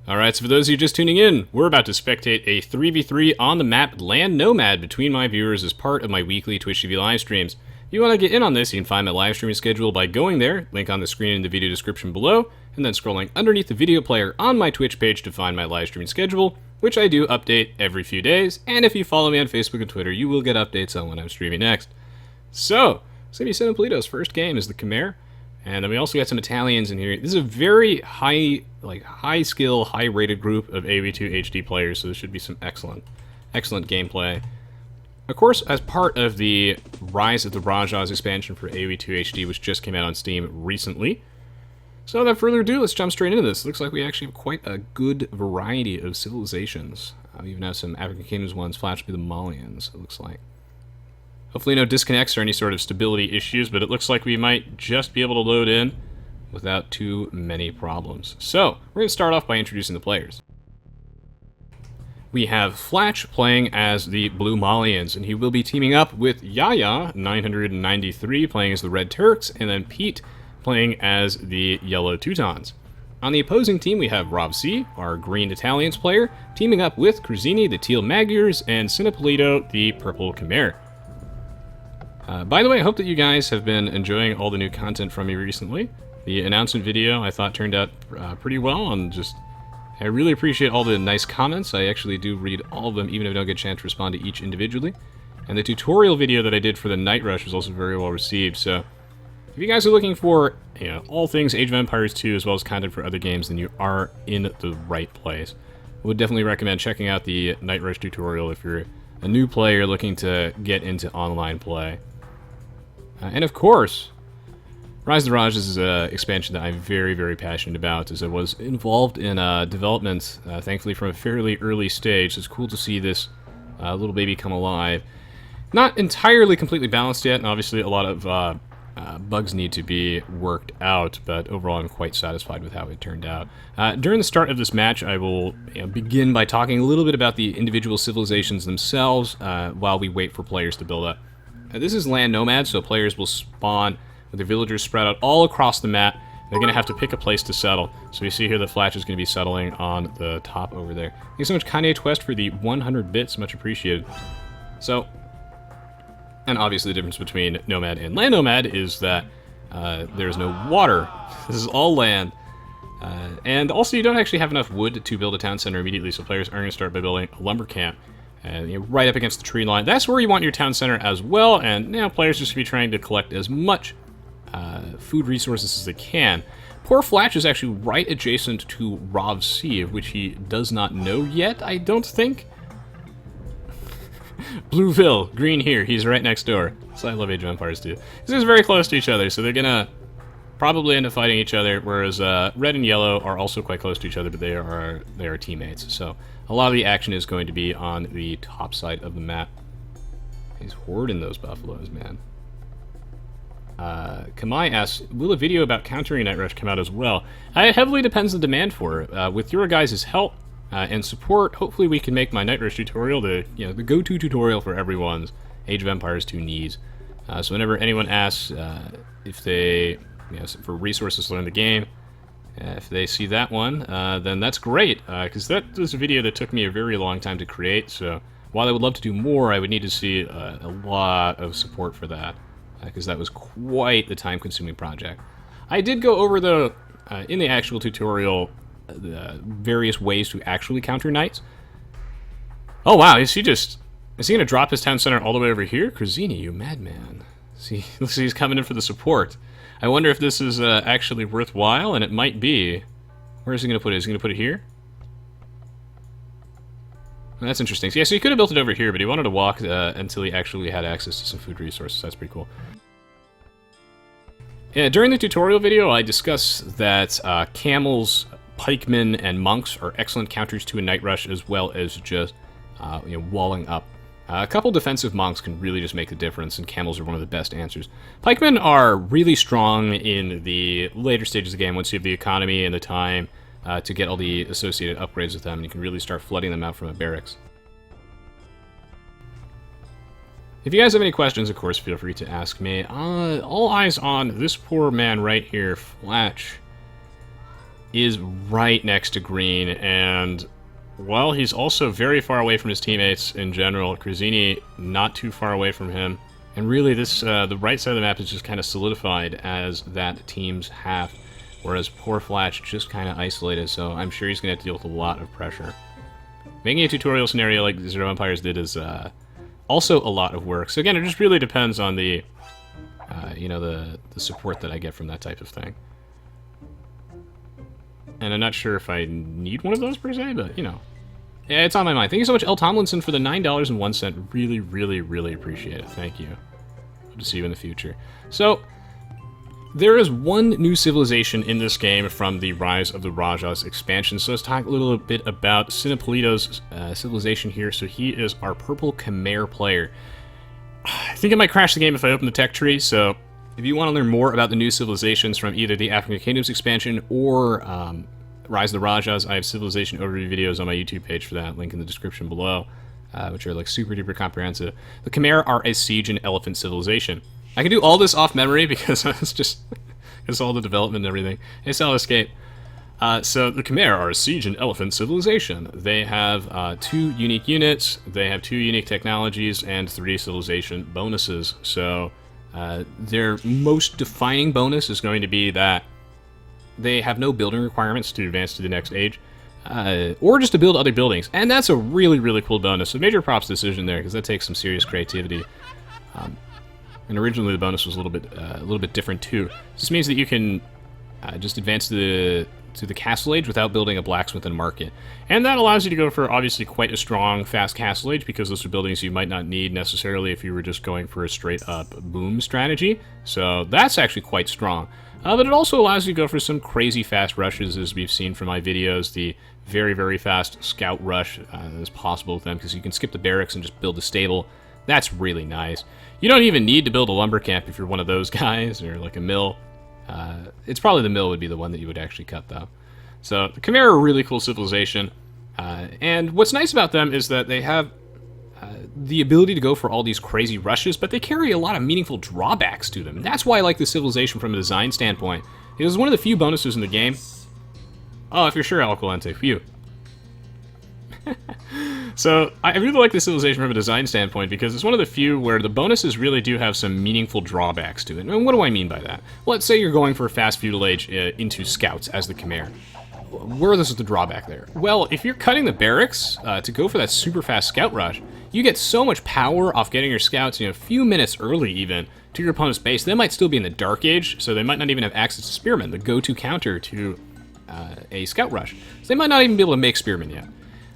Alright, so for those of you just tuning in, we're about to spectate a 3v3 on the map Land Nomad between my viewers as part of my weekly Twitch TV live streams. If you want to get in on this, you can find my live streaming schedule by going there, link on the screen in the video description below, and then scrolling underneath the video player on my Twitch page to find my live streaming schedule, which I do update every few days, and if you follow me on Facebook and Twitter, you will get updates on when I'm streaming next. So, it's going to be San Polito's first game is the Khmer. And then we also got some Italians in here. This is a very high skill, high rated group of Aoe2 HD players, so this should be some excellent gameplay. Of course, as part of the Rise of the Rajas expansion for Aoe2 HD, which just came out on Steam recently. So without further ado, let's jump straight into this. Looks like we actually have quite a good variety of civilizations. We even have some African kingdoms ones, flash to be the Malians, it looks like. Hopefully no disconnects or any sort of stability issues, but it looks like we might just be able to load in without too many problems. So, we're going to start off by introducing the players. We have Flatch playing as the Blue Malians, and he will be teaming up with Yaya993 playing as the Red Turks, and then Pete playing as the Yellow Teutons. On the opposing team, we have Rob C, our Green Italians player, teaming up with Cruzini, the Teal Magyars, and Cinepolito, the Purple Khmer. By the way, I hope that you guys have been enjoying all the new content from me recently. The announcement video I thought turned out pretty well, and I really appreciate all the nice comments. I actually do read all of them, even if I don't get a chance to respond to each individually. And the tutorial video that I did for the Night Rush was also very well received, so if you guys are looking for all things Age of Empires 2 as well as content for other games, then you are in the right place. I would definitely recommend checking out the Night Rush tutorial if you're a new player looking to get into online play. And of course, Rise of the Rajas is an expansion that I'm very, very passionate about, as I was involved in development, thankfully from a fairly early stage. So it's cool to see this little baby come alive. Not entirely completely balanced yet, and obviously a lot of bugs need to be worked out, but overall I'm quite satisfied with how it turned out. During the start of this match, I will begin by talking a little bit about the individual civilizations themselves while we wait for players to build up. This is Land Nomad, so players will spawn with their villagers spread out all across the map. They're going to have to pick a place to settle. So you see here that Flatch is going to be settling on the top over there. Thanks so much, Kanye Twest, for the 100 bits. Much appreciated. So, and obviously the difference between Nomad and Land Nomad is that there's no water. This is all land. And also you don't actually have enough wood to build a town center immediately, so players are going to start by building a lumber camp. And right up against the tree line. That's where you want your town center as well, and now players just be trying to collect as much food resources as they can. Poor Flatch is actually right adjacent to Rob C, of which he does not know yet, I don't think. Blueville, green here, he's right next door. So I love Age of Empires too. These guys are very close to each other, so they're gonna probably end up fighting each other, whereas red and yellow are also quite close to each other, but they are teammates. So a lot of the action is going to be on the top side of the map. He's hoarding those buffaloes, man. Kamai asks, will a video about countering Night Rush come out as well? It heavily depends on the demand for it. With your guys' help and support, hopefully we can make my Night Rush tutorial the go-to tutorial for everyone's Age of Empires 2 needs. So whenever anyone asks if they for resources to learn the game, if they see that one, then that's great, because that was a video that took me a very long time to create, so while I would love to do more, I would need to see a lot of support for that, because that was quite the time-consuming project. I did go over, though, in the actual tutorial, the various ways to actually counter knights. Oh wow, is he going to drop his town center all the way over here? Cruzini, you madman. See, looks like he's coming in for the support. I wonder if this is actually worthwhile, and it might be. Where is he going to put it? Is he going to put it here? Well, that's interesting. So, yeah, so he could have built it over here, but he wanted to walk until he actually had access to some food resources. That's pretty cool. Yeah, during the tutorial video, I discussed that camels, pikemen, and monks are excellent counters to a Night Rush, as well as just walling up. A couple defensive monks can really just make the difference, and camels are one of the best answers. Pikemen are really strong in the later stages of the game, once you have the economy and the time to get all the associated upgrades with them, and you can really start flooding them out from a barracks. If you guys have any questions, of course, feel free to ask me. All eyes on this poor man right here, Flatch. is right next to green, and well, he's also very far away from his teammates in general. Kruzini not too far away from him. And really, this the right side of the map is just kind of solidified as that team's half, whereas poor Flatch just kind of isolated, so I'm sure he's going to have to deal with a lot of pressure. Making a tutorial scenario like Zero Empires did is also a lot of work. So again, it just really depends on the, you know, the support that I get from that type of thing. And I'm not sure if I need one of those per se, but, you know. Yeah, it's on my mind. Thank you so much, L. Tomlinson, for the $9.01. Really, really, really appreciate it. Thank you. Hope to see you in the future. So, there is one new civilization in this game from the Rise of the Rajas expansion. So let's talk a little bit about Sinopolito's civilization here. So he is our purple Khmer player. I think it might crash the game if I open the tech tree, so if you want to learn more about the new civilizations from either the African Kingdoms expansion or Rise of the Rajas, I have civilization overview videos on my YouTube page for that, link in the description below, which are like super duper comprehensive. The Khmer are a siege and elephant civilization. I can do all this off memory because it's just it's all the development and everything. It's all escape. So the Khmer are a siege and elephant civilization. They have 2 unique units, they have 2 unique technologies, and 3 civilization bonuses. So their most defining bonus is going to be that they have no building requirements to advance to the next age, or just to build other buildings. And that's a really, really cool bonus. So major props decision there, because that takes some serious creativity. And originally the bonus was a little bit different too. This means that you can just advance to the castle age without building a blacksmith and market. And that allows you to go for obviously quite a strong, fast castle age, because those are buildings you might not need necessarily if you were just going for a straight up boom strategy. So that's actually quite strong. But it also allows you to go for some crazy fast rushes, as we've seen from my videos. The very, very fast scout rush is possible with them, because you can skip the barracks and just build a stable. That's really nice. You don't even need to build a lumber camp if you're one of those guys, or like a mill. It's probably the mill would be the one that you would actually cut, though. So the Khmer are a really cool civilization, and what's nice about them is that they have the ability to go for all these crazy rushes, but they carry a lot of meaningful drawbacks to them. And that's why I like the civilization from a design standpoint. It was one of the few bonuses in the game. Oh, if you're sure, Alquilente, phew. So, I really like the civilization from a design standpoint because it's one of the few where the bonuses really do have some meaningful drawbacks to it. And what do I mean by that? Well, let's say you're going for a fast feudal age into scouts as the Khmer. Where is the drawback there? Well, if you're cutting the barracks to go for that super fast scout rush, you get so much power off getting your scouts, you know, a few minutes early even, to your opponent's base. They might still be in the Dark Age, so they might not even have access to Spearmen, the go-to counter to a scout rush. So they might not even be able to make Spearmen yet.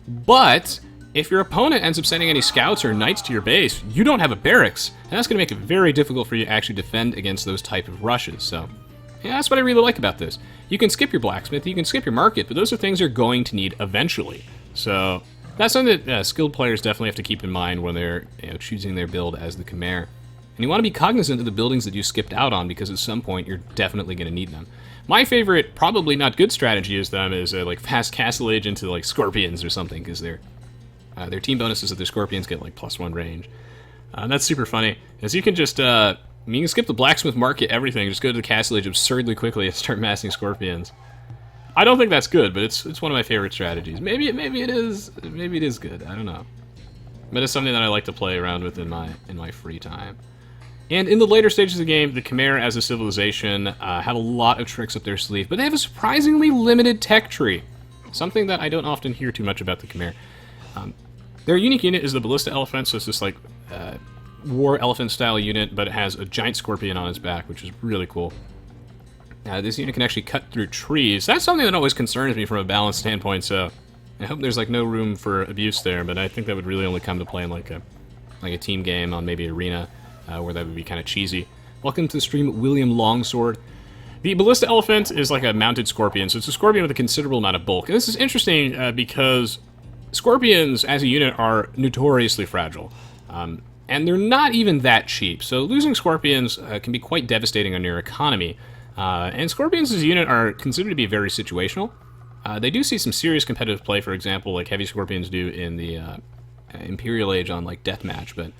But if your opponent ends up sending any scouts or knights to your base, you don't have a barracks, and that's going to make it very difficult for you to actually defend against those type of rushes. So, yeah, that's what I really like about this. You can skip your blacksmith, you can skip your market, but those are things you're going to need eventually. So, that's something that skilled players definitely have to keep in mind when they're choosing their build as the Khmer. And you want to be cognizant of the buildings that you skipped out on, because at some point you're definitely going to need them. My favorite, probably not good strategy is like fast castle age into like scorpions or something, because their team bonuses of their scorpions get like +1 range. That's super funny, as you can just you can skip the blacksmith market, everything, just go to the castle age absurdly quickly and start massing scorpions. I don't think that's good, but it's one of my favorite strategies. Maybe it is good. I don't know, but it's something that I like to play around with in my free time. And in the later stages of the game, the Khmer as a civilization have a lot of tricks up their sleeve, but they have a surprisingly limited tech tree. Something that I don't often hear too much about the Khmer. Their unique unit is the Ballista Elephant, so it's this like war elephant style unit, but it has a giant scorpion on its back, which is really cool. This unit can actually cut through trees. That's something that always concerns me from a balance standpoint, so I hope there's like no room for abuse there, but I think that would really only come to play in like a team game on maybe Arena, where that would be kind of cheesy. Welcome to the stream, William Longsword. The Ballista Elephant is like a mounted scorpion, so it's a scorpion with a considerable amount of bulk. And this is interesting because scorpions as a unit are notoriously fragile. And they're not even that cheap, so losing scorpions can be quite devastating on your economy. And scorpions as a unit are considered to be very situational. They do see some serious competitive play, for example, like heavy scorpions do in the Imperial Age on like Deathmatch, but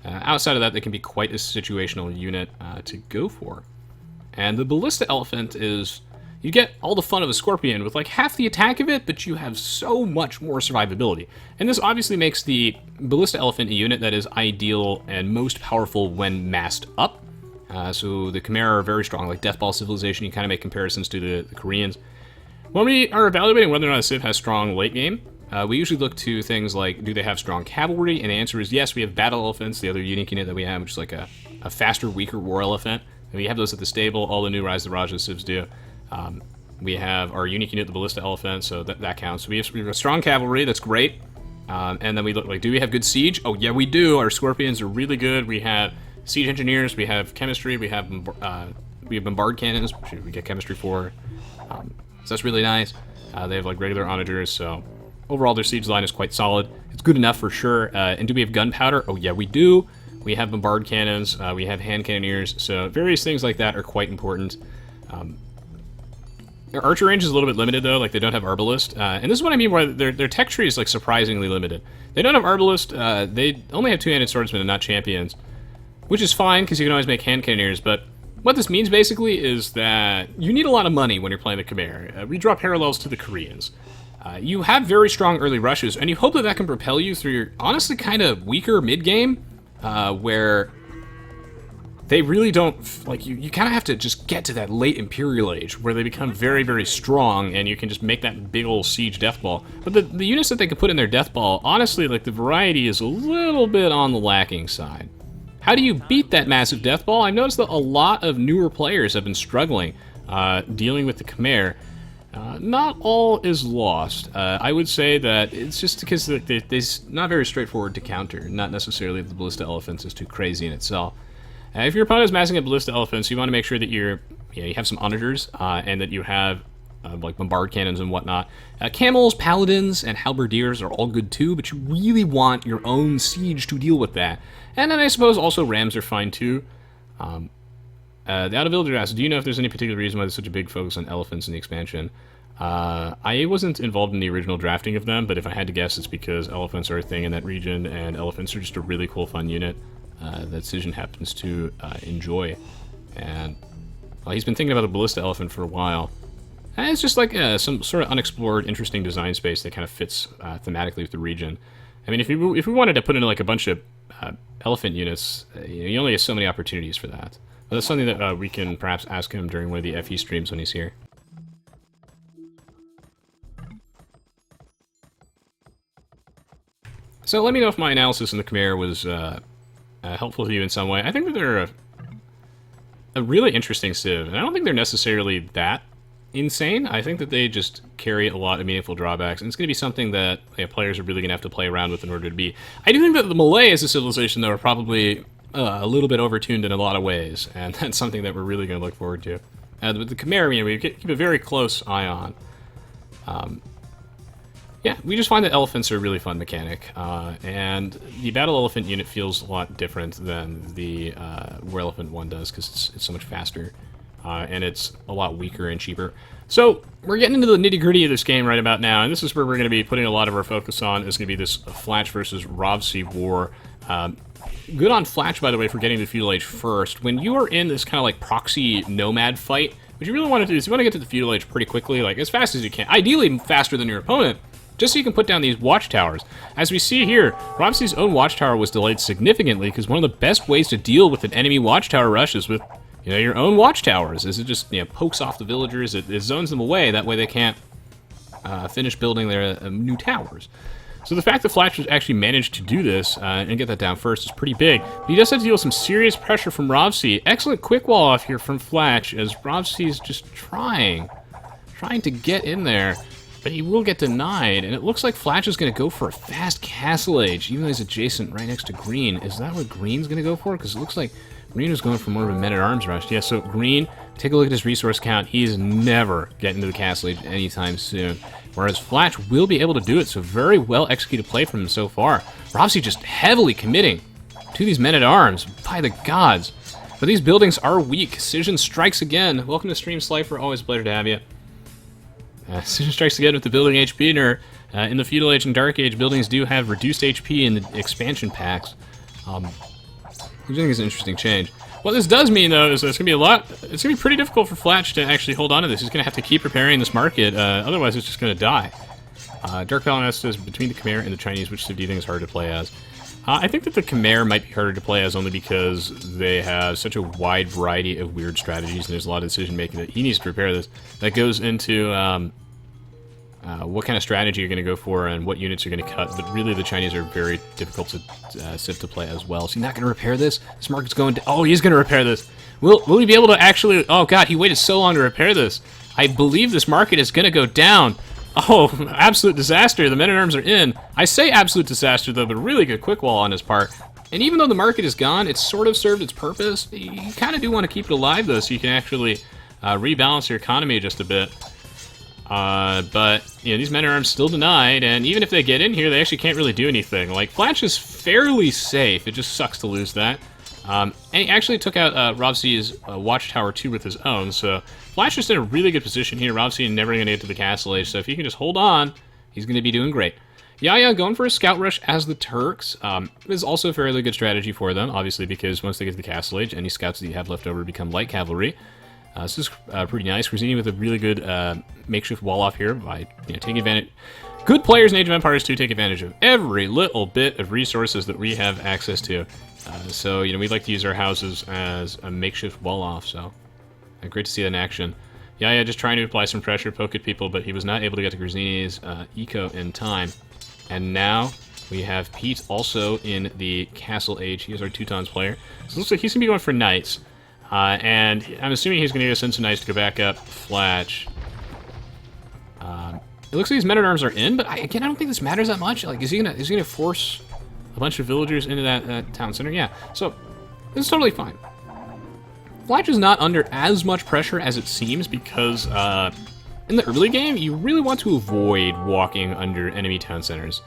outside of that, they can be quite a situational unit to go for. And the Ballista Elephant is, you get all the fun of a Scorpion with like half the attack of it, but you have so much more survivability. And this obviously makes the Ballista Elephant a unit that is ideal and most powerful when massed up. So the Khmer are very strong, like Death Ball Civilization. You kind of make comparisons to the Koreans. When we are evaluating whether or not a Civ has strong late game, we usually look to things like, do they have strong cavalry? And the answer is yes. We have Battle Elephants, the other unique unit that we have, which is like a faster, weaker War Elephant. And we have those at the stable. All the new Rise of the Raja Civs do. We have our unique unit, the Ballista Elephant, so that counts. We have a strong cavalry, that's great. And then we look like, do we have good siege? Oh yeah, we do. Our Scorpions are really good. We have siege engineers, we have chemistry, we have bombard cannons, which we get chemistry for. So that's really nice. They have like regular onagers, so overall their siege line is quite solid. It's good enough for sure. And do we have gunpowder? Oh yeah, we do. We have bombard cannons, we have hand cannoneers, so various things like that are quite important. Their archer range is a little bit limited though, like they don't have Arbalist. And this is what I mean by their tech tree is like surprisingly limited. They don't have Arbalist, they only have two-handed swordsmen and not champions, which is fine because you can always make hand cannoneers, but what this means basically is that you need a lot of money when you're playing the Khmer. We draw parallels to the Koreans. You have very strong early rushes, and you hope that that can propel you through your honestly kind of weaker mid-game, where they really don't, like, you kind of have to just get to that late Imperial Age, where they become very, very strong, and you can just make that big old siege death ball. But the units that they can put in their death ball, honestly, like, the variety is a little bit on the lacking side. How do you beat that massive death ball? I've noticed that a lot of newer players have been struggling dealing with the Khmer. Not all is lost. I would say that it's just because they're not very straightforward to counter. Not necessarily that the Ballista Elephants is too crazy in itself. If your opponent is massing at Ballista Elephants, you want to make sure that you have some onagers and that you have like bombard cannons and whatnot. Camels, paladins, and halberdiers are all good too, but you really want your own siege to deal with that. And then I suppose also rams are fine too. The Out of Villager asks, do you know if there's any particular reason why there's such a big focus on elephants in the expansion? I wasn't involved in the original drafting of them, but if I had to guess, it's because elephants are a thing in that region, and elephants are just a really cool, fun unit that Cision happens to enjoy. And he's been thinking about the Ballista Elephant for a while. And it's just like some sort of unexplored, interesting design space that kind of fits thematically with the region. I mean, if we wanted to put in like a bunch of elephant units, you only have so many opportunities for that. But that's something that we can perhaps ask him during one of the FE streams when he's here. So let me know if my analysis in the Khmer was helpful to you in some way. I think that they're a really interesting civ, and I don't think they're necessarily that insane. I think that they just carry a lot of meaningful drawbacks, and it's going to be something that players are really going to have to play around with in order to be... I do think that the Malay as a civilization, though, are probably a little bit overtuned in a lot of ways, and that's something that we're really going to look forward to. With the Khmer, we keep a very close eye on. Yeah, we just find that elephants are a really fun mechanic, and the Battle Elephant unit feels a lot different than the War Elephant one does, because it's so much faster, and it's a lot weaker and cheaper. So, we're getting into the nitty-gritty of this game right about now, and this is where we're going to be putting a lot of our focus on. Is going to be this Flatch versus Rovsi war. Good on Flatch, by the way, for getting the Feudal Age first. When you are in this kind of like proxy nomad fight, what you really want to do is you want to get to the Feudal Age pretty quickly, like as fast as you can. Ideally, faster than your opponent, just so you can put down these watchtowers. As we see here, Rovsi's own watchtower was delayed significantly because one of the best ways to deal with an enemy watchtower rush is with, your own watchtowers. Is it just, pokes off the villagers, it zones them away, that way they can't finish building their new towers. So the fact that Flatch actually managed to do this and get that down first is pretty big. But he does have to deal with some serious pressure from Rovsi. Excellent quick wall off here from Flatch as Rovsi's just trying to get in there. But he will get denied, and it looks like Flatch is going to go for a fast Castle Age, even though he's adjacent right next to Green. Is that what Green's going to go for? Because it looks like Green was going for more of a men-at-arms rush. Yeah, so Green, take a look at his resource count. He's never getting to the Castle Age anytime soon. Whereas Flatch will be able to do it, so very well-executed play from him so far. Rovsi just heavily committing to these men-at-arms, by the gods. But these buildings are weak. Cision strikes again. Welcome to Stream Slifer, always a pleasure to have you. Cision strikes again with the building HP nerf. In the Feudal Age and Dark Age, buildings do have reduced HP in the expansion packs. Which I think is an interesting change. What this does mean, though, is that it's going to be pretty difficult for Flatch to actually hold on to this. He's going to have to keep repairing this market, otherwise it's just going to die. Dark Paladin says, between the Khmer and the Chinese, which civ do you think is harder to play as? I think that the Khmer might be harder to play as only because they have such a wide variety of weird strategies, and there's a lot of decision-making that he needs to prepare this. That goes into what kind of strategy you're going to go for and what units you're going to cut, but really the Chinese are very difficult to civ to play as well. So he's not going to repair this? This market's going to... Oh, he's going to repair this! Will he be able to actually... Oh god, he waited so long to repair this. I believe this market is going to go down. Oh, absolute disaster. The men-at-arms are in. I say absolute disaster, though, but really good quick wall on his part. And even though the market is gone, it's sort of served its purpose. You kind of do want to keep it alive, though, so you can actually rebalance your economy just a bit. But, you know, these men-at-arms still denied, and even if they get in here, they actually can't really do anything. Like, Flatch is fairly safe. It just sucks to lose that. And he actually took out Rovsi's Watchtower 2 with his own, so Flatch is in a really good position here. Rovsi never going to get to the Castle Age, so if he can just hold on, he's going to be doing great. Yaya going for a scout rush as the Turks. Is also a fairly good strategy for them, obviously, because once they get to the Castle Age, any scouts that you have left over become light cavalry. This is pretty nice. Khmer with a really good makeshift wall off here by taking advantage. Good players in Age of Empires 2 take advantage of every little bit of resources that we have access to. So, we like to use our houses as a makeshift wall off, so great to see that in action. Yeah, just trying to apply some pressure, poke at people, but he was not able to get to Khmer's eco in time. And now we have Pete also in the Castle Age. He is our Teutons player. So it looks like he's going to be going for Knights. And I'm assuming he's going to go send some Knights to go back up Flatch. It looks like his men-at-arms are in, but again, I don't think this matters that much. Like, is he gonna force a bunch of villagers into that town center? Yeah, so this is totally fine. Flatch is not under as much pressure as it seems because in the early game, you really want to avoid walking under enemy town centers.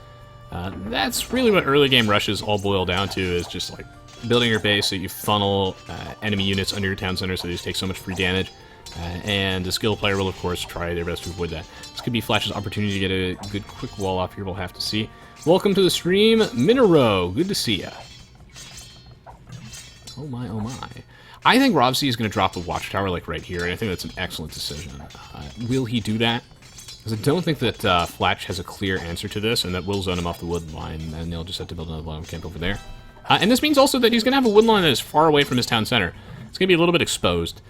That's really what early game rushes all boil down to, is just like building your base so you funnel enemy units under your town center so they just take so much free damage. And the skilled player will, of course, try their best to avoid that. This could be Flash's opportunity to get a good quick wall off here. We'll have to see. Welcome to the stream, Minero. Good to see ya. Oh my, oh my. I think Rovsi is going to drop the Watchtower, like, right here, and I think that's an excellent decision. Will he do that? Because I don't think that Flatch has a clear answer to this, and that will zone him off the wood line, and they'll just have to build another line camp over there. And this means also that he's going to have a wood line that is far away from his town center. It's going to be a little bit exposed.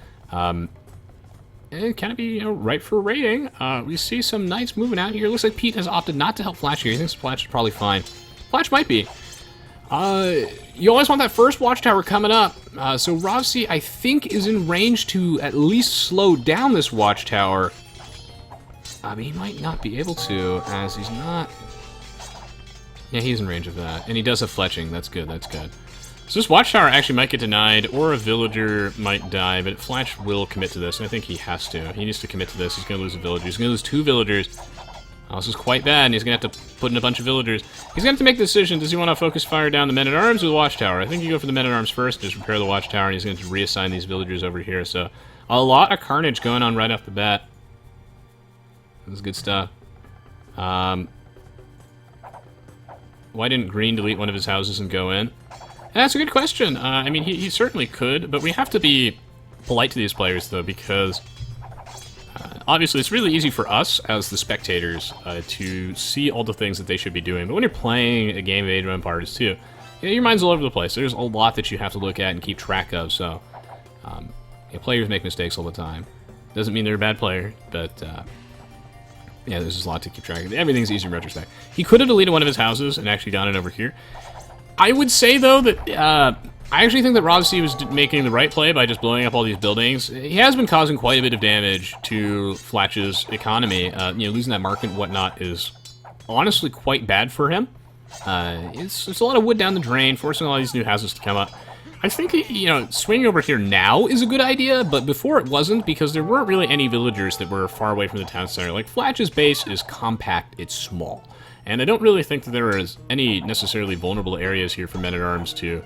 It can be, ripe for raiding. We see some knights moving out here. Looks like Pete has opted not to help Flatch here. He thinks Flatch is probably fine. Flatch might be. You always want that first Watchtower coming up. So Rovsi, I think, is in range to at least slow down this Watchtower. He might not be able to, as he's not... Yeah, he's in range of that. And he does have fletching. That's good, that's good. So this Watchtower actually might get denied, or a villager might die, but Flatch will commit to this, and I think he has to. He needs to commit to this. He's going to lose a villager. He's going to lose 2 villagers. Oh, this is quite bad, and he's going to have to put in a bunch of villagers. He's going to have to make the decision, does he want to focus fire down the men-at-arms or the Watchtower? I think you go for the men-at-arms first, just repair the Watchtower, and he's going to reassign these villagers over here. So a lot of carnage going on right off the bat. This is good stuff. Why didn't Green delete one of his houses and go in? That's a good question. I mean, he certainly could, but we have to be polite to these players, though, because obviously it's really easy for us as the spectators to see all the things that they should be doing. But when you're playing a game of Age of Empires 2, your mind's all over the place. There's a lot that you have to look at and keep track of, so players make mistakes all the time. Doesn't mean they're a bad player, but yeah, there's just a lot to keep track of. Everything's easy in retrospect. He could have deleted one of his houses and actually gone in over here. I would say, though, that I actually think that Rovsi was making the right play by just blowing up all these buildings. He has been causing quite a bit of damage to Flatch's economy. Losing that market and whatnot is honestly quite bad for him. It's a lot of wood down the drain, forcing all these new houses to come up. I think, swinging over here now is a good idea, but before it wasn't, because there weren't really any villagers that were far away from the town center. Like, Flatch's base is compact, it's small. And I don't really think that there is any necessarily vulnerable areas here for men-at-arms to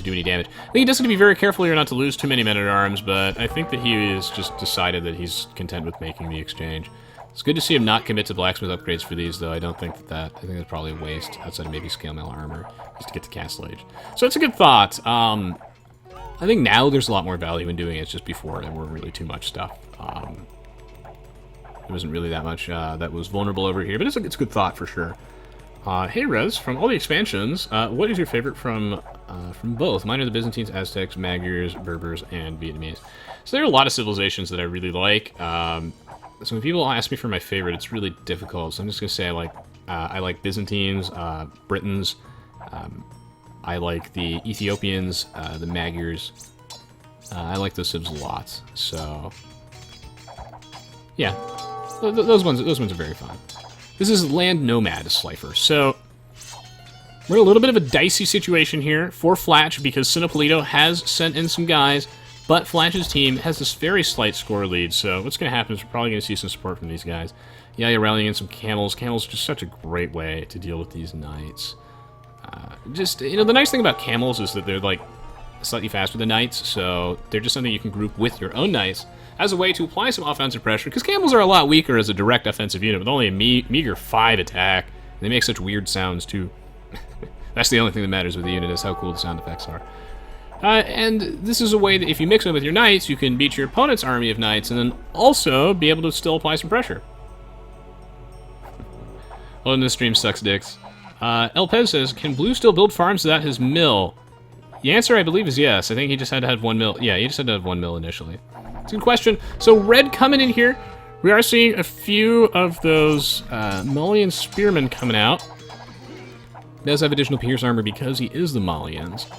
do any damage. I think he does have to be very careful here not to lose too many men-at-arms, but I think that he has just decided that he's content with making the exchange. It's good to see him not commit to blacksmith upgrades for these, though. I think that's probably a waste, outside of maybe scale mail armor, just to get to Castle Age. So it's a good thought. I think now there's a lot more value in doing it. It's just before there weren't really too much stuff. There wasn't really that much that was vulnerable over here, but it's a good thought for sure. Hey Rez, from all the expansions, what is your favorite from both? Mine are the Byzantines, Aztecs, Magyars, Berbers, and Vietnamese. So there are a lot of civilizations that I really like. So when people ask me for my favorite, it's really difficult. So I'm just gonna say I like Byzantines, Britons. I like the Ethiopians, the Magyars. I like those civs a lot. So yeah, those ones are very fun. This is Land Nomad Slifer. So we're in a little bit of a dicey situation here for Flatch because Sinopolito has sent in some guys, but Flatch's team has this very slight score lead. So what's going to happen is we're probably going to see some support from these guys. Yeah, you're rallying in some camels. Camels are just such a great way to deal with these knights. The nice thing about camels is that they're like slightly faster than knights, so they're just something you can group with your own knights as a way to apply some offensive pressure, because camels are a lot weaker as a direct offensive unit with only a meager 5 attack. And they make such weird sounds too. That's the only thing that matters with the unit, is how cool the sound effects are. And this is a way that if you mix them with your knights, you can beat your opponent's army of knights and then also be able to still apply some pressure. Oh, and this stream sucks dicks. El Pez says, can Blue still build farms without his mill? The answer, I believe, is yes. I think he just had to have 1 mill. Yeah, he just had to have 1 mill initially. It's a good question. So red coming in here. We are seeing a few of those Malian spearmen coming out. He does have additional pierce armor because he is the Malians.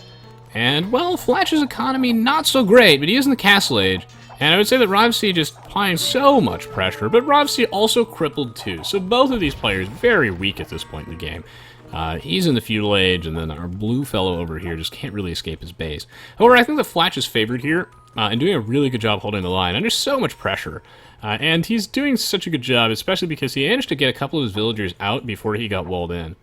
And, well, Flatch's economy not so great, but he is in the Castle Age. And I would say that Ravsi just applying so much pressure, but Ravsi also crippled too. So both of these players very weak at this point in the game. He's in the feudal age, and then our blue fellow over here just can't really escape his base. However, I think that Flatch is favored here, and doing a really good job holding the line under so much pressure. And he's doing such a good job, especially because he managed to get a couple of his villagers out before he got walled in.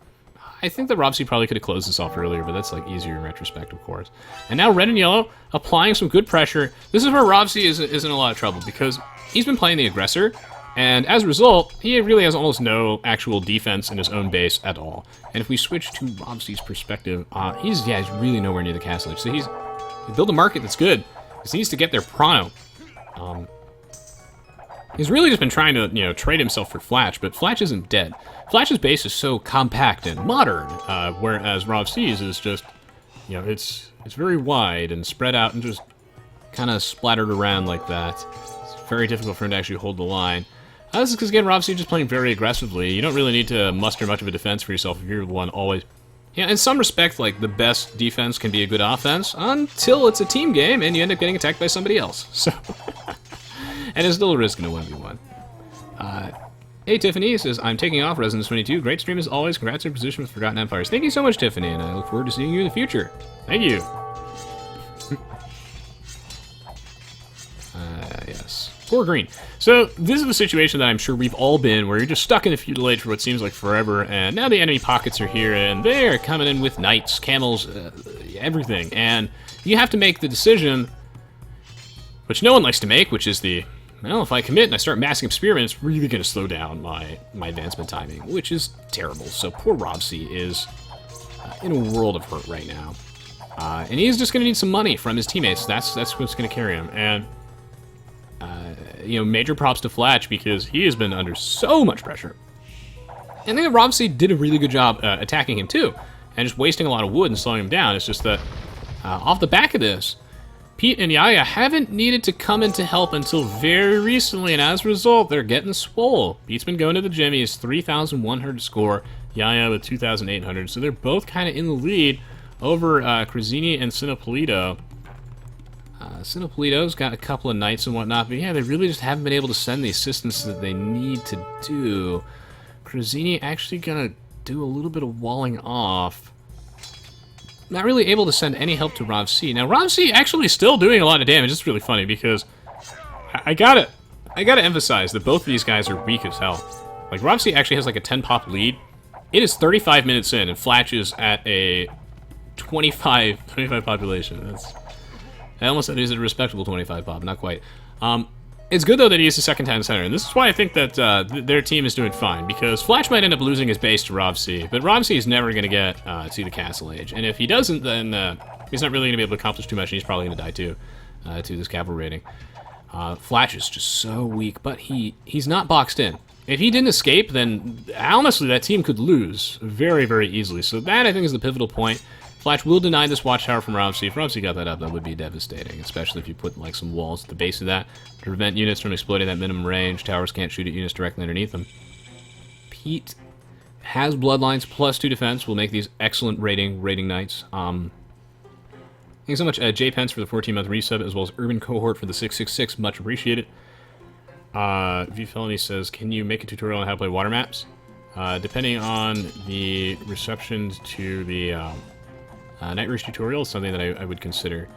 I think that Ravsi probably could have closed this off earlier, but that's like easier in retrospect, of course. And now red and yellow applying some good pressure. This is where Ravsi is in a lot of trouble because he's been playing the aggressor, and as a result, he really has almost no actual defense in his own base at all. And if we switch to Ravsi's perspective, he's really nowhere near the castle. So he built a market that's good. He needs to get there pronto. He's really just been trying to, trade himself for Flatch, but Flatch isn't dead. Flatch's base is so compact and modern, whereas Ravsi's is just, it's very wide and spread out and just kind of splattered around like that. It's very difficult for him to actually hold the line. This is because, again, Ravsi just playing very aggressively. You don't really need to muster much of a defense for yourself if you're the one always... Yeah, in some respect, like, the best defense can be a good offense until it's a team game and you end up getting attacked by somebody else. So... and it's still a risk in a 1v1. Hey, Tiffany says, I'm taking off Resonance 22. Great stream as always. Congrats on your position with Forgotten Empires. Thank you so much, Tiffany, and I look forward to seeing you in the future. Thank you. Yes. Poor green. So, this is the situation that I'm sure we've all been, where you're just stuck in the feudal age for what seems like forever, and now the enemy pockets are here, and they're coming in with knights, camels, everything. And you have to make the decision, which no one likes to make, which is the... Well, if I commit and I start massing up spearmen, it's really going to slow down my advancement timing, which is terrible. So poor Ravsi is in a world of hurt right now. And he's just going to need some money from his teammates. That's what's going to carry him. And, major props to Flatch because he has been under so much pressure. And I think that Ravsi did a really good job attacking him too, and just wasting a lot of wood and slowing him down. It's just that off the back of this, Pete and Yaya haven't needed to come in to help until very recently, and as a result, they're getting swole. Pete's been going to the gym. He has 3,100 score. Yaya with 2,800. So they're both kind of in the lead over Krazini and Sinopolito. Sinopolito's got a couple of knights and whatnot, but yeah, they really just haven't been able to send the assistance that they need to do. Krazini actually gonna do a little bit of walling off. Not really able to send any help to Ravsi. Now, Ravsi actually still doing a lot of damage. It's really funny because I gotta emphasize that both of these guys are weak as hell. Like, Ravsi actually has like a 10 pop lead. It is 35 minutes in, and Flatch is at a 25 population. I almost said he's a respectable 25 pop, not quite. It's good, though, that he is the second time center, and this is why I think that their team is doing fine, because Flatch might end up losing his base to Ravsi, but Ravsi is never going to get to the Castle Age, and if he doesn't, then He's not really going to be able to accomplish too much, and he's probably going to die too, to this cavalry rating. Flash is just so weak, but he's not boxed in. If he didn't escape, then honestly that team could lose very, very easily. So that, I think, is the pivotal point. Flash will deny this watchtower from Robsy. If Robsy got that up, that would be devastating, especially if you put like some walls at the base of that to prevent units from exploiting that minimum range. Towers can't shoot at units directly underneath them. Pete has bloodlines plus 2 defense. Will make these excellent rating knights. Thanks so much, Jay Pence, for the 14-month resub, as well as Urban Cohort for the 666. Much appreciated. V Felony says, can you make a tutorial on how to play water maps? Depending on the receptions to the Night Rush tutorial, is something that I would consider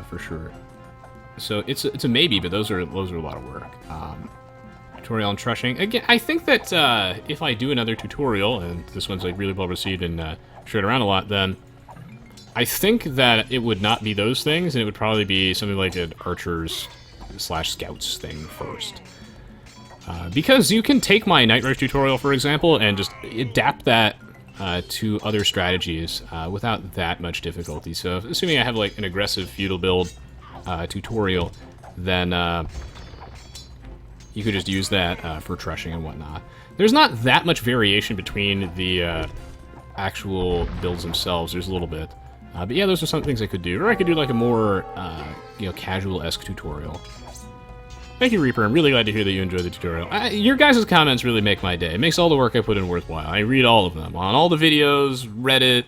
for sure. So it's a maybe, but those are a lot of work. Tutorial on trushing. Again, I think that if I do another tutorial, and this one's like really well received and shared around a lot, then I think that it would not be those things, and it would probably be something like an archers / scouts thing first. Because you can take my Night Rush tutorial, for example, and just adapt that to other strategies without that much difficulty. So assuming I have like an aggressive feudal build tutorial, then you could just use that for trushing and whatnot. There's not that much variation between the actual builds themselves. There's a little bit. But yeah, those are some things I could do. Or I could do like a more, casual-esque tutorial. Thank you, Reaper. I'm really glad to hear that you enjoyed the tutorial. Your guys' comments really make my day. It makes all the work I put in worthwhile. I read all of them. On all the videos, Reddit,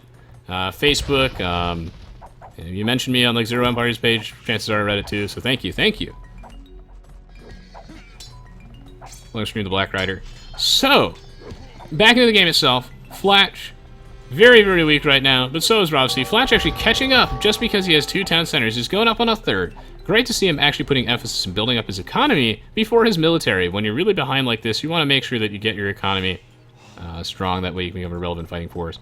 Facebook. If you mentioned me on like Zero Empire's page, chances are I read it too, so thank you, thank you. Long screen the Black Rider. So, back into the game itself. Flash, very, very weak right now, but so is Robsy. Flash actually catching up just because he has 2 town centers. He's going up on a 3rd. Great to see him actually putting emphasis in building up his economy before his military. When you're really behind like this, you want to make sure that you get your economy strong. That way you can become a relevant fighting force.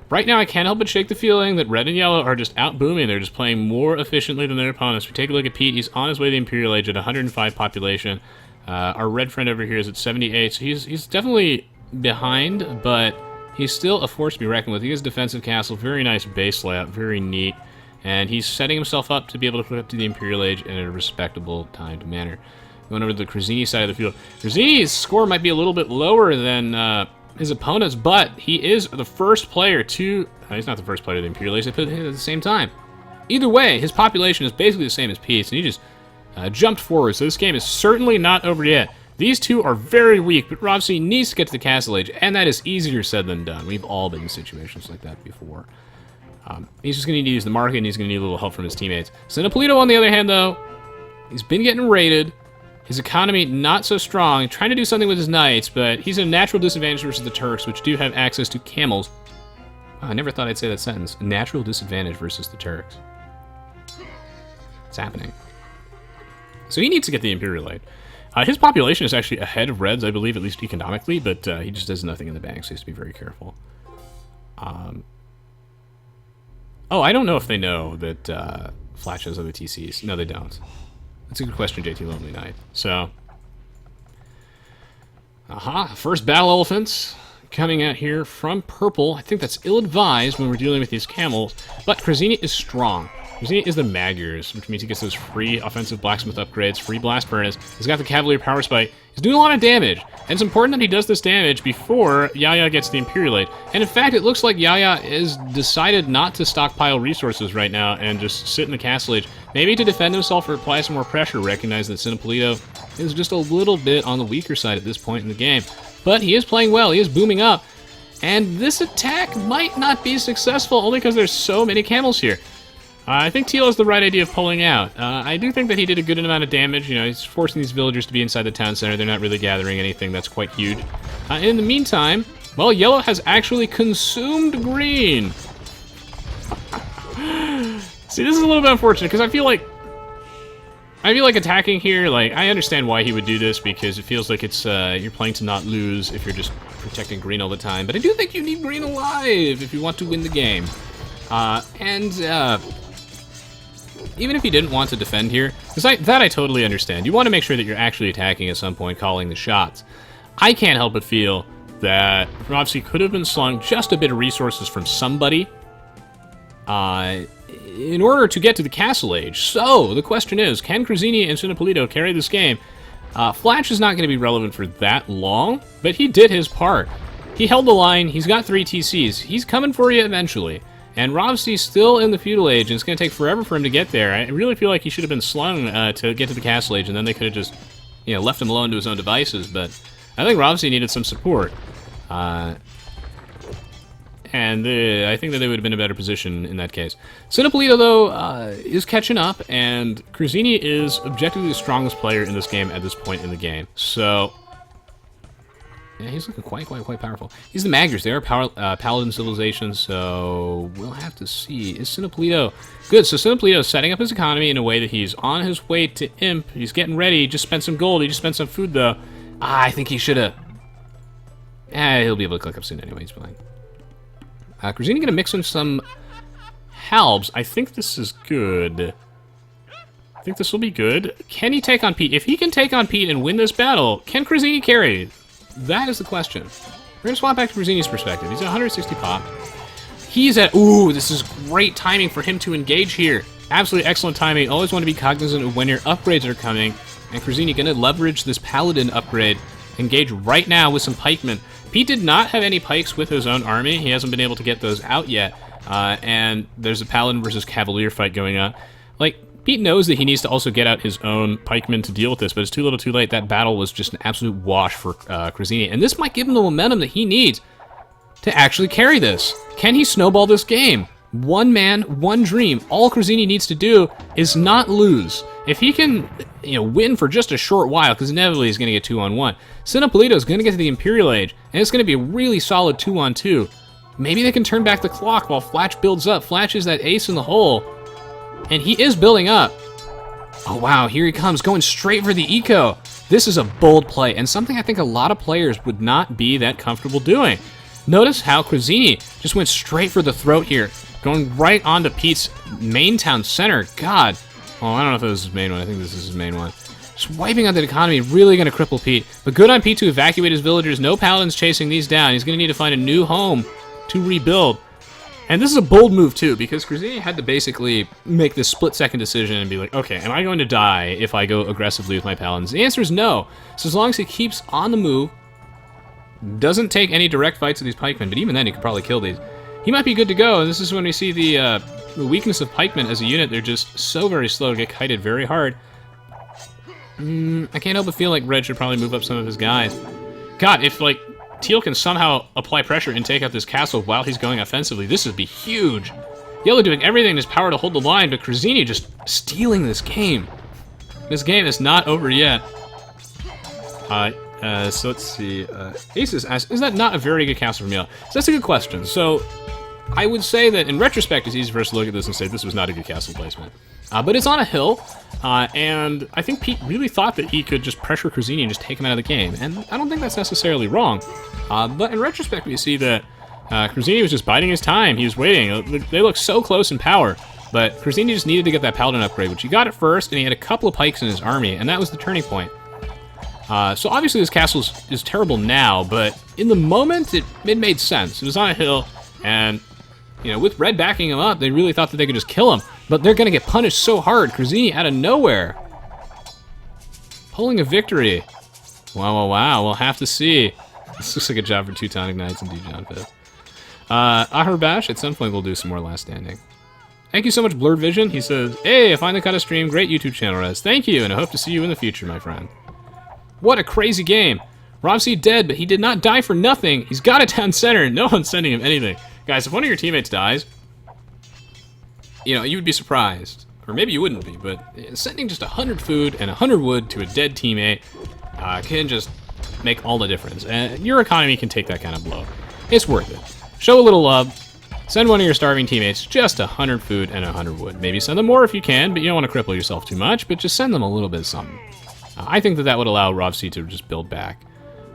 Right now, I can't help but shake the feeling that red and yellow are just out-booming. They're just playing more efficiently than their opponents. We take a look at Pete. He's on his way to the Imperial Age at 105 population. Our red friend over here is at 78, so he's definitely behind, but he's still a force to be reckoned with. He has a defensive castle, very nice base layout, very neat, and he's setting himself up to be able to put up to the Imperial Age in a respectable timed manner. Going over to the Krazini side of the field. Krazini's score might be a little bit lower than his opponents, but he is the first player to... he's not the first player to the Imperial Age, they put it at the same time. Either way, his population is basically the same as Pete's, and he just jumped forward, so this game is certainly not over yet. These two are very weak, but Robsy needs to get to the Castle Age, and that is easier said than done. We've all been in situations like that before. He's just going to need to use the market, and he's going to need a little help from his teammates. Cinepolito, on the other hand, though, he's been getting raided. His economy not so strong, trying to do something with his knights, but he's at a natural disadvantage versus the Turks, which do have access to camels. I never thought I'd say that sentence. A natural disadvantage versus the Turks. It's happening. So he needs to get the Imperial Aid. His population is actually ahead of Red's, I believe, at least economically, but he just has nothing in the bank, so he has to be very careful. Oh, I don't know if they know that Flash has other TCs. No, they don't. That's a good question, JT Lonely Knight. So, first battle elephants coming out here from purple. I think that's ill-advised when we're dealing with these camels, but Krazini is strong. Krazini is the Magyars, which means he gets those free offensive blacksmith upgrades, free blast furnace. He's got the Cavalier power spike. He's doing a lot of damage, and it's important that he does this damage before Yaya gets the Imperial Aid. And in fact, it looks like Yaya has decided not to stockpile resources right now and just sit in the Castle Age. Maybe to defend himself or apply some more pressure, recognize that Cinepolito is just a little bit on the weaker side at this point in the game. But he is playing well, he is booming up, and this attack might not be successful only because there's so many camels here. I think Teal has the right idea of pulling out. I do think that he did a good amount of damage. You know, he's forcing these villagers to be inside the town center. They're not really gathering anything that's quite huge. In the meantime, well, yellow has actually consumed green. See, this is a little bit unfortunate because I feel like attacking here, like, I understand why he would do this because it feels like it's you're playing to not lose if you're just protecting green all the time. But I do think you need green alive if you want to win the game. Even if you didn't want to defend here, because I totally understand. You want to make sure that you're actually attacking at some point, calling the shots. I can't help but feel that Robsy could have been slung just a bit of resources from somebody in order to get to the Castle Age. So, the question is, can Cruzini and Sinopolito carry this game? Flash is not going to be relevant for that long, but he did his part. He held the line, he's got 3 TCs, he's coming for you eventually. And Robsey's still in the Feudal Age, and it's going to take forever for him to get there. I really feel like he should have been slung to get to the Castle Age, and then they could have just, left him alone to his own devices, but I think Robsey needed some support. And I think that they would have been in a better position in that case. Sinopolito, though, is catching up, and Cruzini is objectively the strongest player in this game at this point in the game. So, yeah, he's looking quite powerful. He's the Magyars. They are Paladin civilization, so we'll have to see. Is Sinopolito good? So Sinopolito is setting up his economy in a way that he's on his way to Imp. He's getting ready. He just spent some gold. He just spent some food, though. I think he should have. He'll be able to click up soon anyway. He's fine. Cruzini going to mix in some halbs. I think this is good. I think this will be good. Can he take on Pete? If he can take on Pete and win this battle, can Cruzini carry? That is the question. We're going to swap back to Cruzini's perspective. He's at 160 pop. He's at... Ooh, this is great timing for him to engage here. Absolutely excellent timing. Always want to be cognizant of when your upgrades are coming. And Cruzini going to leverage this Paladin upgrade. Engage right now with some pikemen. Pete did not have any pikes with his own army. He hasn't been able to get those out yet. And there's a Paladin versus Cavalier fight going on. Like, Pete knows that he needs to also get out his own pikemen to deal with this, but it's too little too late. That battle was just an absolute wash for Cruzini. And this might give him the momentum that he needs to actually carry this. Can he snowball this game? One man, one dream. All Cruzini needs to do is not lose. If he can, win for just a short while, because inevitably he's going to get 2-on-1, Sinopolito is going to get to the Imperial Age, and it's going to be a really solid 2-on-2. Maybe they can turn back the clock while Flash builds up. Flash is that ace in the hole, and he is building up. Oh wow, here he comes, going straight for the eco. This is a bold play, and something I think a lot of players would not be that comfortable doing. Notice how Cruzini just went straight for the throat here, going right onto Pete's main town center. God. Oh, I don't know if this is his main one. I think this is his main one. Just wiping out the economy, really going to cripple Pete. But good on Pete to evacuate his villagers. No Paladins chasing these down. He's going to need to find a new home to rebuild. And this is a bold move, too, because Cruzini had to basically make this split-second decision and be like, okay, am I going to die if I go aggressively with my Paladins? The answer is no. So as long as he keeps on the move, doesn't take any direct fights with these pikemen, but even then he could probably kill these, he might be good to go. And this is when we see the weakness of pikemen as a unit. They're just so very slow to get kited very hard. I can't help but feel like Red should probably move up some of his guys. God, if, Teal can somehow apply pressure and take out this castle while he's going offensively, this would be huge. Yellow doing everything in his power to hold the line, but Cruzini just stealing this game. This game is not over yet. So let's see. Aces asks, is that not a very good castle for Meal? So that's a good question. So I would say that in retrospect, it's easy for us to look at this and say this was not a good castle placement. But it's on a hill, and I think Pete really thought that he could just pressure Cruzini and just take him out of the game. And I don't think that's necessarily wrong. But in retrospect, we see that Cruzini was just biding his time. He was waiting. They look so close in power. But Cruzini just needed to get that Paladin upgrade, which he got at first, and he had a couple of pikes in his army, and that was the turning point. So obviously this castle is terrible now, but in the moment, it made sense. It was on a hill, and with Red backing him up, they really thought that they could just kill him. But they're going to get punished so hard. Cruzini out of nowhere. Pulling a victory. Wow. We'll have to see. This looks like a job for Teutonic Knights and Dijon 5th. Aherbash, at some point we'll do some more Last Standing. Thank you so much, Blurred Vision. He says, hey, I finally caught a stream. Great YouTube channel, Rez. Thank you, and I hope to see you in the future, my friend. What a crazy game. Robsey dead, but he did not die for nothing. He's got a town center, and no one's sending him anything. Guys, if one of your teammates dies, you would be surprised. Or maybe you wouldn't be, but sending just 100 food and 100 wood to a dead teammate can just make all the difference. And your economy can take that kind of blow. It's worth it. Show a little love. Send one of your starving teammates just 100 food and 100 wood. Maybe send them more if you can, but you don't want to cripple yourself too much, but just send them a little bit of something. I think that would allow Robsey to just build back.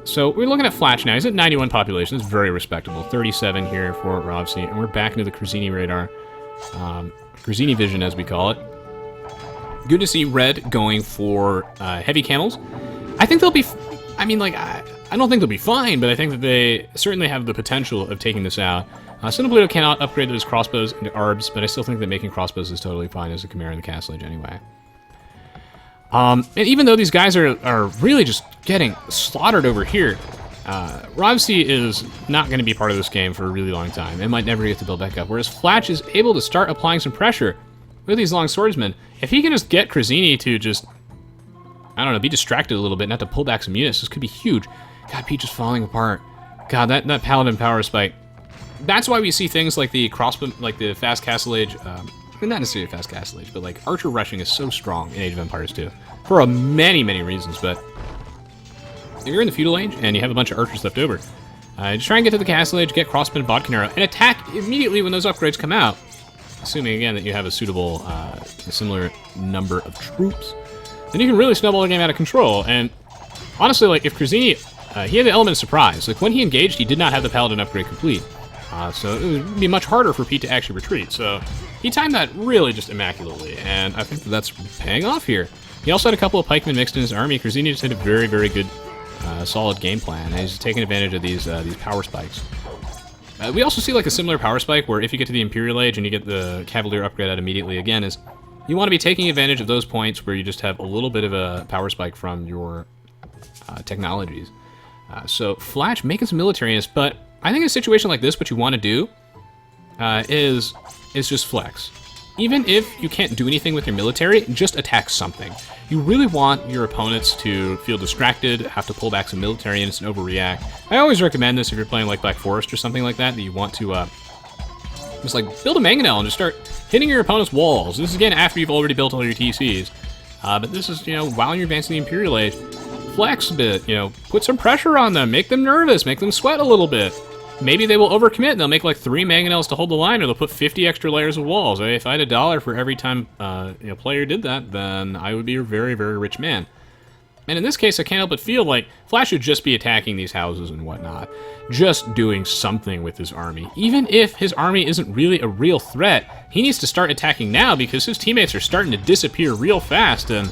So we're looking at Flash now. He's at 91 population. It's very respectable. 37 here for Robsey, and we're back into the Cruzini radar. Cruzini vision, as we call it. Good to see Red going for heavy camels. I think they'll be... I don't think they'll be fine, but I think that they certainly have the potential of taking this out. Cinepolito cannot upgrade those crossbows into arbs, but I still think that making crossbows is totally fine as a Khmer in the Castle Age anyway. And even though these guys are really just getting slaughtered over here, Ravsi is not going to be part of this game for a really long time. It might never get to build back up, whereas Flatch is able to start applying some pressure with these long swordsmen. If he can just get Krazini to just, I don't know, be distracted a little bit, not to pull back some units, this could be huge. God, Peach is falling apart. God, that Paladin power spike. That's why we see things like the crossbow, like the fast Castle Age, not necessarily fast Castle Age, but like archer rushing is so strong in Age of Empires 2. For many, many reasons, but if you're in the Feudal Age and you have a bunch of archers left over, just try and get to the Castle Age, get crossbow and vodka arrow, and attack immediately when those upgrades come out. Assuming, again, that you have a suitable, a similar number of troops, then you can really snowball the game out of control. And honestly, like, if Krazini, he had the element of surprise. Like, when he engaged, he did not have the Paladin upgrade complete. So it would be much harder for Pete to actually retreat. So he timed that really just immaculately, and I think that that's paying off here. He also had a couple of pikemen mixed in his army. Krazini just had a very, very good, solid game plan, and he's taking advantage of these power spikes. We also see like a similar power spike where if you get to the Imperial Age and you get the Cavalier upgrade out immediately again, is you want to be taking advantage of those points where you just have a little bit of a power spike from your technologies. So Flatch making some militariness, but I think in a situation like this, what you want to do is just flex. Even if you can't do anything with your military, just attack something. You really want your opponents to feel distracted, have to pull back some military units and overreact. I always recommend this if you're playing like Black Forest or something like that you want to just like build a mangonel and just start hitting your opponent's walls. This is again after you've already built all your TCs. But this is, while you're advancing the Imperial Age, flex a bit, put some pressure on them, make them nervous, make them sweat a little bit. Maybe they will overcommit and they'll make like 3 mangonels to hold the line, or they'll put 50 extra layers of walls. If I had $1 for every time a player did that, then I would be a very, very rich man. And in this case, I can't help but feel like Flash should just be attacking these houses and whatnot. Just doing something with his army. Even if his army isn't really a real threat, he needs to start attacking now because his teammates are starting to disappear real fast, and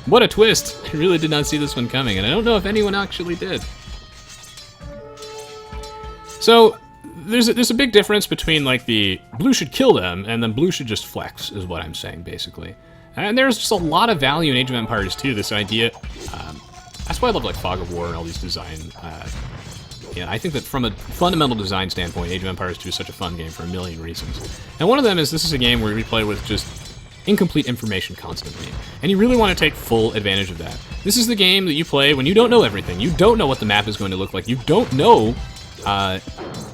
what a twist. I really did not see this one coming, and I don't know if anyone actually did. So there's a big difference between like the blue should kill them and then blue should just flex, is what I'm saying basically. And there's just a lot of value in Age of Empires 2, this idea. That's why I love like Fog of War and all these design. I think that from a fundamental design standpoint, Age of Empires 2 is such a fun game for a million reasons. And one of them is this is a game where we play with just incomplete information constantly, and you really want to take full advantage of that. This is the game that you play when you don't know everything. You don't know what the map is going to look like. You don't know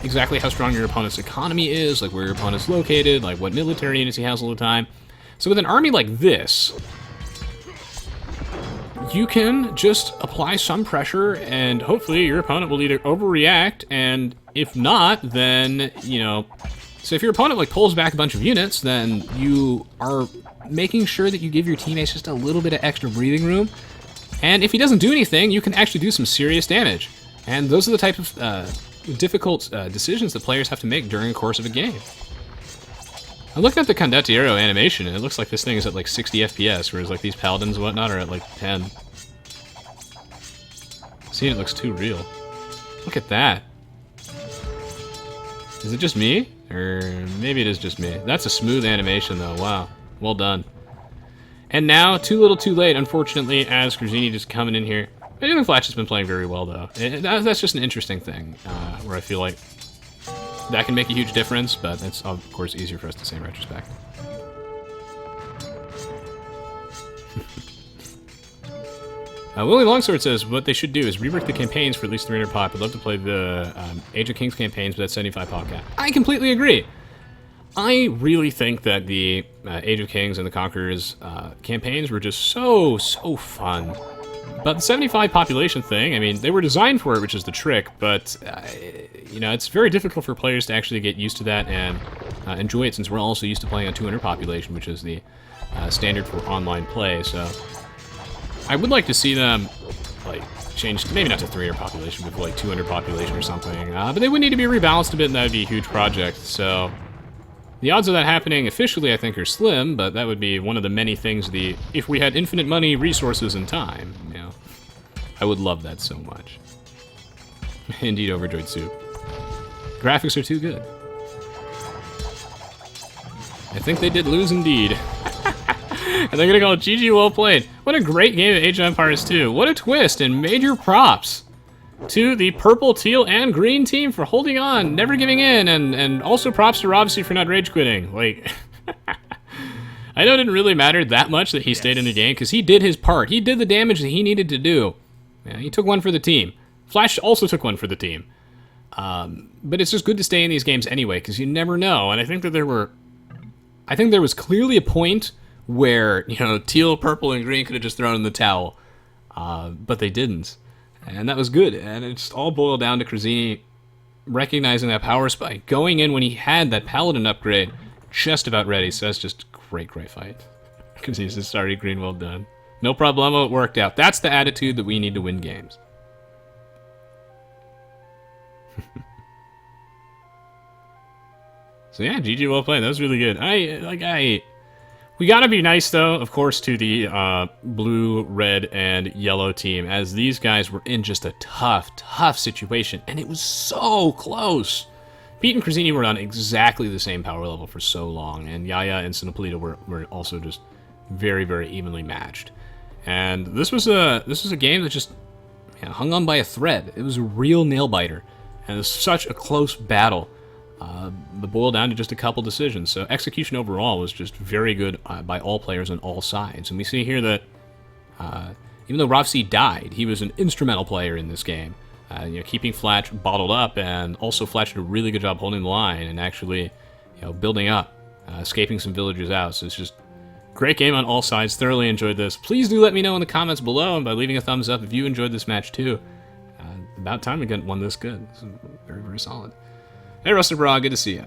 exactly how strong your opponent's economy is, like where your opponent's located, like what military units he has all the time. So with an army like this, you can just apply some pressure and hopefully your opponent will either overreact, and if not, then, so if your opponent like pulls back a bunch of units, then you are making sure that you give your teammates just a little bit of extra breathing room. And if he doesn't do anything, you can actually do some serious damage. And those are the type of difficult decisions that players have to make during the course of a game. I'm looking at the Condottiero animation, and it looks like this thing is at like 60 FPS, whereas like these Paladins and whatnot are at like 10. See, it looks too real. Look at that. Is it just me? Or maybe it is just me. That's a smooth animation though, wow. Well done. And now, too little too late, unfortunately, as Krazini just coming in here. I think Flatch has been playing very well though. That's just an interesting thing, where I feel like that can make a huge difference, but it's of course easier for us to say in retrospect. Willie Longsword says what they should do is rework the campaigns for at least 300 pop. I'd love to play the Age of Kings campaigns, but that's 75 pop cap. I completely agree. I really think that the Age of Kings and the Conquerors campaigns were just so fun. But the 75 population thing, I mean, they were designed for it, which is the trick, but, it's very difficult for players to actually get used to that and enjoy it, since we're also used to playing on 200 population, which is the standard for online play, so I would like to see them, like, change, maybe not to 300 population, but like 200 population or something, but they would need to be rebalanced a bit, and that would be a huge project, so the odds of that happening officially, I think, are slim, but that would be one of the many things if we had infinite money, resources, and time, I would love that so much. Indeed, overjoyed soup. Graphics are too good. I think they did lose indeed. And they're gonna go, GG, well played. What a great game of Age of Empires 2. What a twist, and major props to the purple, teal, and green team for holding on, never giving in, and also props to Robsy for not rage quitting. Like, I know it didn't really matter that much that he stayed in the game, because he did his part. He did the damage that he needed to do. Yeah, he took one for the team. Flash also took one for the team. But it's just good to stay in these games anyway, because you never know. And I think that there was clearly a point where, you know, teal, purple, and green could have just thrown in the towel. But they didn't. And that was good. And it just all boiled down to Krazini recognizing that power spike, going in when he had that Paladin upgrade just about ready. So that's just great fight. Krazini says, sorry, green, well done. No problemo, it worked out. That's the attitude that we need to win games. So yeah, GG, well played. That was really good. We gotta be nice though, of course, to the blue, red, and yellow team, as these guys were in just a tough situation, and it was so close. Pete and Krazini were on exactly the same power level for so long, and Yaya and Sinopolita were also just very evenly matched. And this was a game that just hung on by a thread. It was a real nail biter, and it was such a close battle. But boiled down to just a couple decisions. So execution overall was just very good by all players on all sides. And we see here that even though Rovsy died, he was an instrumental player in this game. Keeping Flatch bottled up, and also Flatch did a really good job holding the line and actually, building up, escaping some villagers out. So it's just great game on all sides. Thoroughly enjoyed this. Please do let me know in the comments below, and by leaving a thumbs up if you enjoyed this match too. About time we got one this good. This is very solid. Hey, Rusted Bra, good to see ya.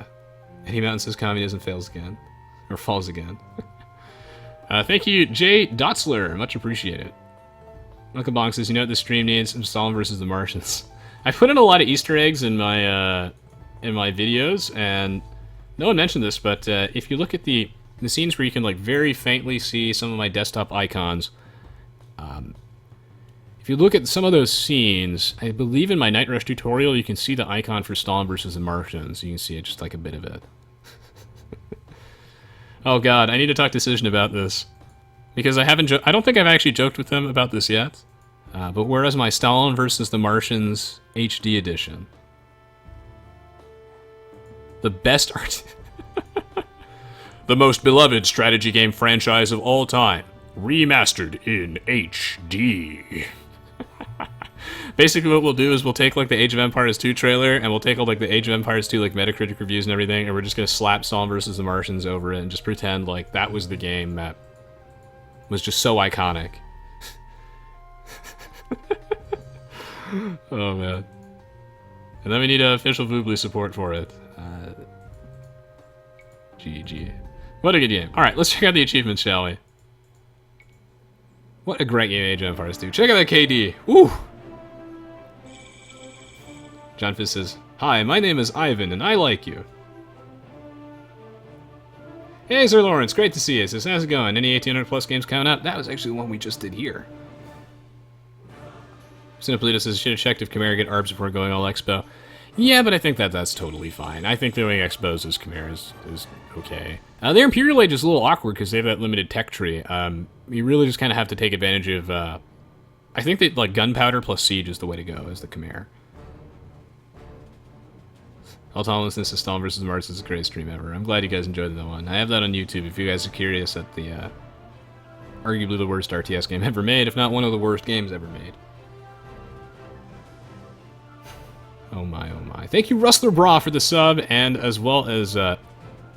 Eddie Mountain says communism fails again. Or falls again. Thank you, Jay Dotzler. Much appreciated. Uncle Bong says, you know what this stream needs? Some Stalin versus the Martians. I put in a lot of Easter eggs in my videos, and no one mentioned this, but if you look at the scenes where you can like very faintly see some of my desktop icons, if you look at some of those scenes, I believe in my Night Rush tutorial, you can see the icon for Stalin versus the Martians. You can see it, just like a bit of it. Oh god, I need to talk to Decision about this. Because I don't think I've actually joked with them about this yet. But whereas my Stalin versus the Martians HD edition, the best art... the most beloved strategy game franchise of all time, remastered in HD. Basically what we'll do is we'll take like the Age of Empires 2 trailer, and we'll take all like the Age of Empires 2 like Metacritic reviews and everything, and we're just gonna slap Stalin versus the Martians over it and just pretend like that was the game that was just so iconic. Oh man. And then we need official Voobly support for it. GG. What a good game. Alright, let's check out the achievements, shall we? What a great game, Age of Empires 2. Check out that KD. Woo! John Fist says, hi, my name is Ivan, and I like you. Hey, Sir Lawrence, great to see you. Says, how's it going? Any 1800 plus games coming up? That was actually the one we just did here. Sinopolita says, should have checked if Khmer get ARBs before going all Expo. Yeah, but I think that's totally fine. I think doing Expos as Khmer is okay. Their Imperial Age is a little awkward because they have that limited tech tree. You really just kind of have to take advantage of... I think that like Gunpowder plus Siege is the way to go as the Khmer. All Tomlinson's to Stalin vs. Mars is the greatest stream ever. I'm glad you guys enjoyed that one. I have that on YouTube if you guys are curious at the... arguably the worst RTS game ever made, if not one of the worst games ever made. Oh my, oh my. Thank you, Rustler Bra, for the sub, and as well as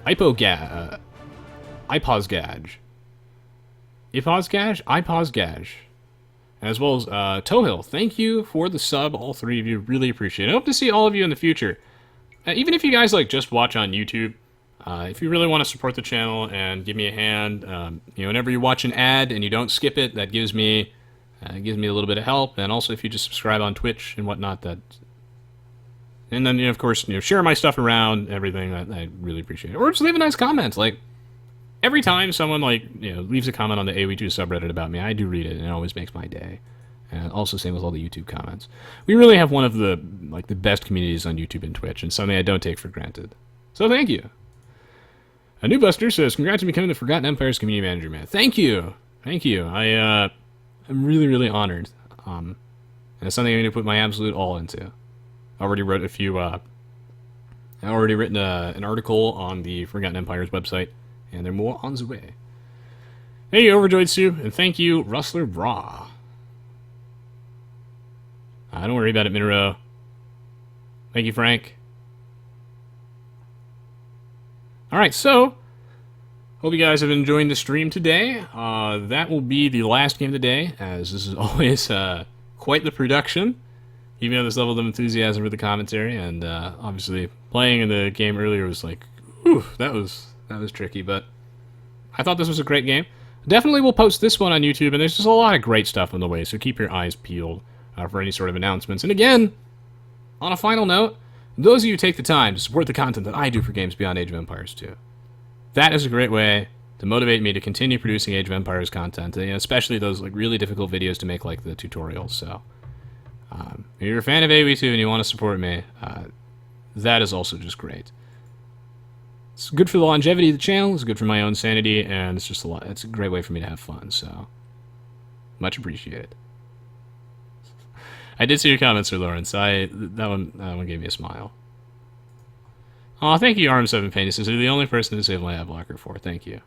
Ipozgaj. Ipozgaj. As well as Tohill. Thank you for the sub, all three of you. Really appreciate it. I hope to see all of you in the future. Even if you guys like just watch on YouTube, if you really want to support the channel and give me a hand, whenever you watch an ad and you don't skip it, that gives me a little bit of help. And also, if you just subscribe on Twitch and whatnot, that, and then of course share my stuff around, everything. I really appreciate it. Or just leave a nice comment. Like every time someone leaves a comment on the Aoe2 subreddit about me, I do read it, and it always makes my day. And also same with all the YouTube comments. We really have one of the the best communities on YouTube and Twitch, and something I don't take for granted. So thank you. A new Buster says, congrats on becoming the Forgotten Empires community manager, man. Thank you. Thank you. I'm really, really honored. And it's something I need to put my absolute all into. I already wrote a few, I already written an article on the Forgotten Empires website, and they're more on the way. Thank you, Overjoyed Sue, and thank you, Rustler Bra. Don't worry about it, Minero. Thank you, Frank. Alright, so, hope you guys have been enjoying the stream today. That will be the last game of the day, as this is always quite the production. Even though this level of enthusiasm for the commentary, and obviously playing in the game earlier was like, ooh, that was tricky, but I thought this was a great game. Definitely will post this one on YouTube, and there's just a lot of great stuff on the way, so keep your eyes peeled for any sort of announcements. And again, on a final note, those of you who take the time to support the content that I do for games beyond Age of Empires 2, that is a great way to motivate me to continue producing Age of Empires content, and, especially those like really difficult videos to make, like the tutorials. So, if you're a fan of Aoe2 and you want to support me, that is also just great. It's good for the longevity of the channel, it's good for my own sanity, and it's just a lot. It's a great way for me to have fun, so much appreciated. I did see your comments, Sir Lawrence. That one gave me a smile. Aw, thank you, Arm7 Pain. You're the only person to save my ad blocker for. Thank you.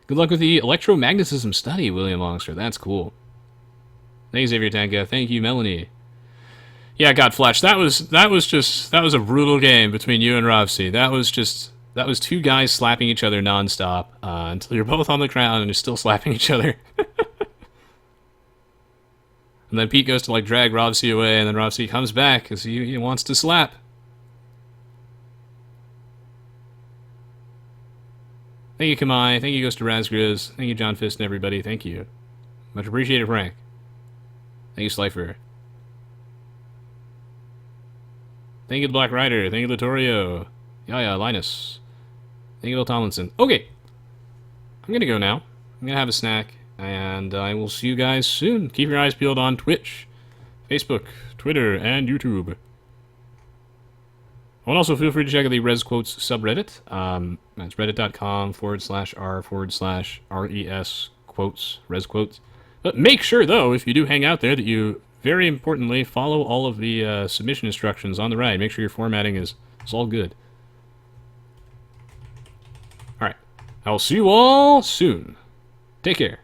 Good luck with the electromagnetism study, William Longster. That's cool. Thank you, Xavier Tanka. Thank you, Melanie. Yeah, God Fletch. That was a brutal game between you and Rovsy. That was two guys slapping each other nonstop until you're both on the ground and you're still slapping each other. And then Pete goes to like drag Rovsy away, and then Rovsy comes back because he wants to slap. Thank you, Kamai. Thank you, goes to Razgriz. Thank you, John Fist and everybody. Thank you. Much appreciated, Frank. Thank you, Slifer. Thank you, the Black Rider. Thank you, Latorio. Yeah, Linus. Thank you, Bill Tomlinson. Okay. I'm gonna go now. I'm gonna have a snack, and I will see you guys soon. Keep your eyes peeled on Twitch, Facebook, Twitter, and YouTube. And also feel free to check out the Res Quotes subreddit. That's reddit.com/r/res quotes, Res Quotes. But make sure, though, if you do hang out there, that you, very importantly, follow all of the submission instructions on the right. Make sure your formatting is all good. Alright. I will see you all soon. Take care.